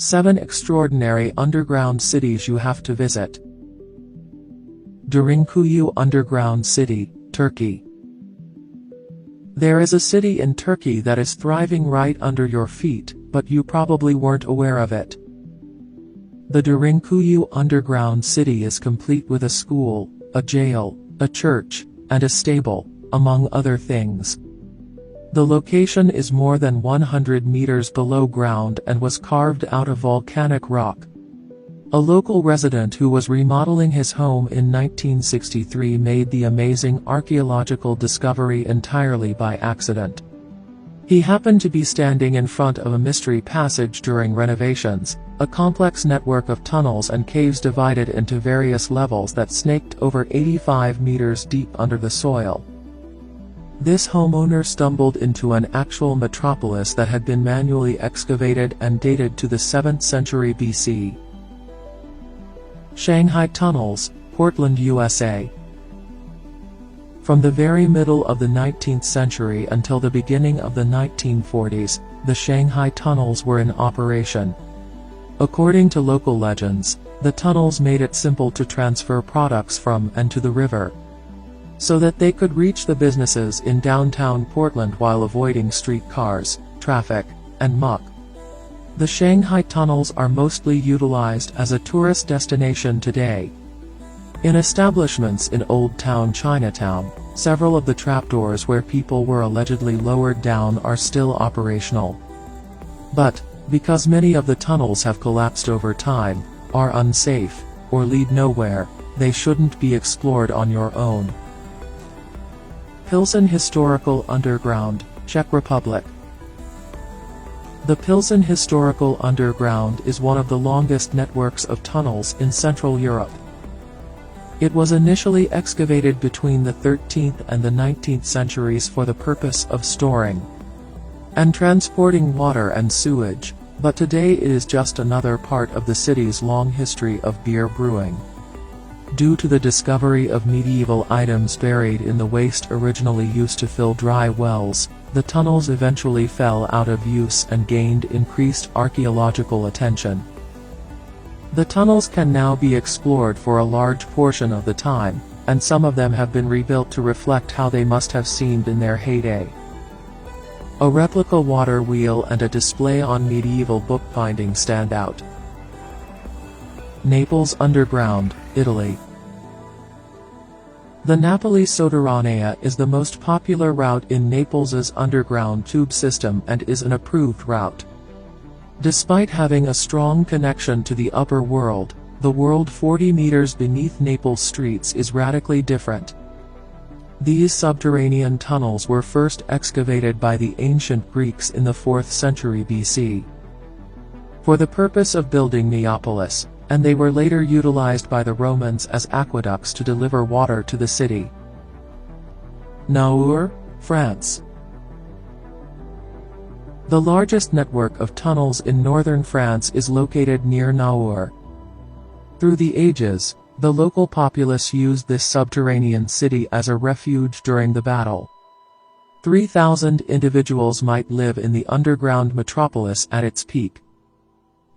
7 Extraordinary Underground Cities You Have to Visit. Derinkuyu Underground City, Turkey. There is a city in Turkey that is thriving right under your feet, but you probably weren't aware of it. The Derinkuyu Underground City is complete with a school, a jail, a church, and a stable, among other things. The location is more than 100 meters below ground and was carved out of volcanic rock. A local resident who was remodeling his home in 1963 made the amazing archaeological discovery entirely by accident. He happened to be standing in front of a mystery passage during renovations, a complex network of tunnels and caves divided into various levels that snaked over 85 meters deep under the soil. This homeowner stumbled into an actual metropolis that had been manually excavated and dated to the 7th century BC. Shanghai Tunnels, Portland, USA. From the very middle of the 19th century until the beginning of the 1940s, the Shanghai Tunnels were in operation. According to local legends, the tunnels made it simple to transfer products from and to the river, so that they could reach the businesses in downtown Portland while avoiding streetcars, traffic, and muck. The Shanghai Tunnels are mostly utilized as a tourist destination today. In establishments in Old Town Chinatown, several of the trapdoors where people were allegedly lowered down are still operational. But, because many of the tunnels have collapsed over time, are unsafe, or lead nowhere, they shouldn't be explored on your own. Pilsen Historical Underground, Czech Republic. The Pilsen Historical Underground is one of the longest networks of tunnels in Central Europe. It was initially excavated between the 13th and the 19th centuries for the purpose of storing and transporting water and sewage, but today it is just another part of the city's long history of beer brewing. Due to the discovery of medieval items buried in the waste originally used to fill dry wells, the tunnels eventually fell out of use and gained increased archaeological attention. The tunnels can now be explored for a large portion of the time, and some of them have been rebuilt to reflect how they must have seemed in their heyday. A replica water wheel and a display on medieval bookbinding stand out. Naples Underground, Italy. The Napoli Sotterranea is the most popular route in Naples's underground tube system and is an approved route. Despite having a strong connection to the upper world, the world 40 meters beneath Naples streets is radically different. These subterranean tunnels were first excavated by the ancient Greeks in the 4th century BC for the purpose of building Neapolis, and they were later utilized by the Romans as aqueducts to deliver water to the city. Naur, France. The largest network of tunnels in northern France is located near Naur. Through the ages, the local populace used this subterranean city as a refuge during the battle. 3,000 individuals might live in the underground metropolis at its peak.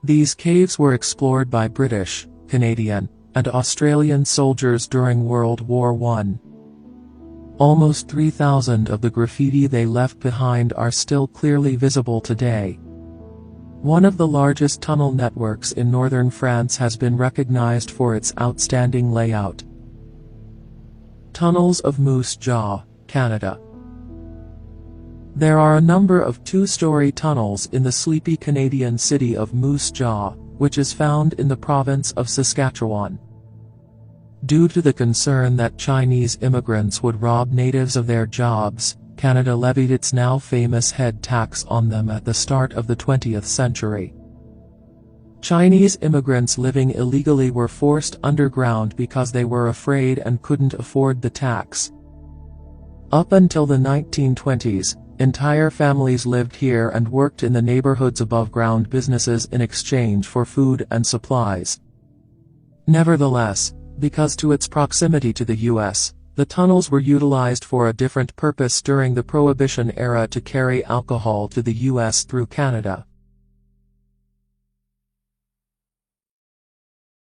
These caves were explored by British, Canadian, and Australian soldiers during World War I. Almost 3,000 of the graffiti they left behind are still clearly visible today. One of the largest tunnel networks in northern France has been recognized for its outstanding layout. Tunnels of Moose Jaw, Canada. There are a number of two-story tunnels in the sleepy Canadian city of Moose Jaw, which is found in the province of Saskatchewan. Due to the concern that Chinese immigrants would rob natives of their jobs, Canada levied its now famous head tax on them at the start of the 20th century. Chinese immigrants living illegally were forced underground because they were afraid and couldn't afford the tax. Up until the 1920s, entire families lived here and worked in the neighborhood's above-ground businesses in exchange for food and supplies. Nevertheless, because to its proximity to the U.S., the tunnels were utilized for a different purpose during the Prohibition era to carry alcohol to the U.S. through Canada.